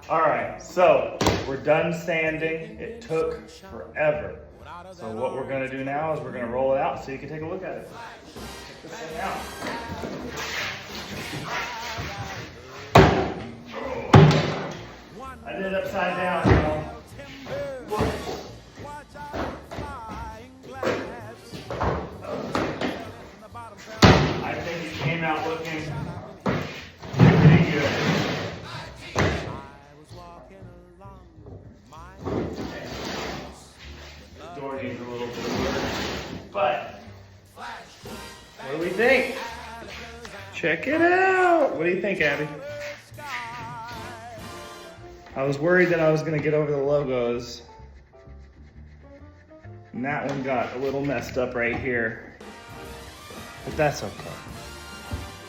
All right, so we're done sanding. It took forever. So what we're gonna do now is we're gonna roll it out so you can take a look at it. Check this thing out. I did it upside down, y'all. I think it came out looking pretty good. The door needs a little bit of work, but what do we think? Check it out. What do you think, Abby? I was worried that I was gonna get over the logos. And that one got a little messed up right here. But that's okay.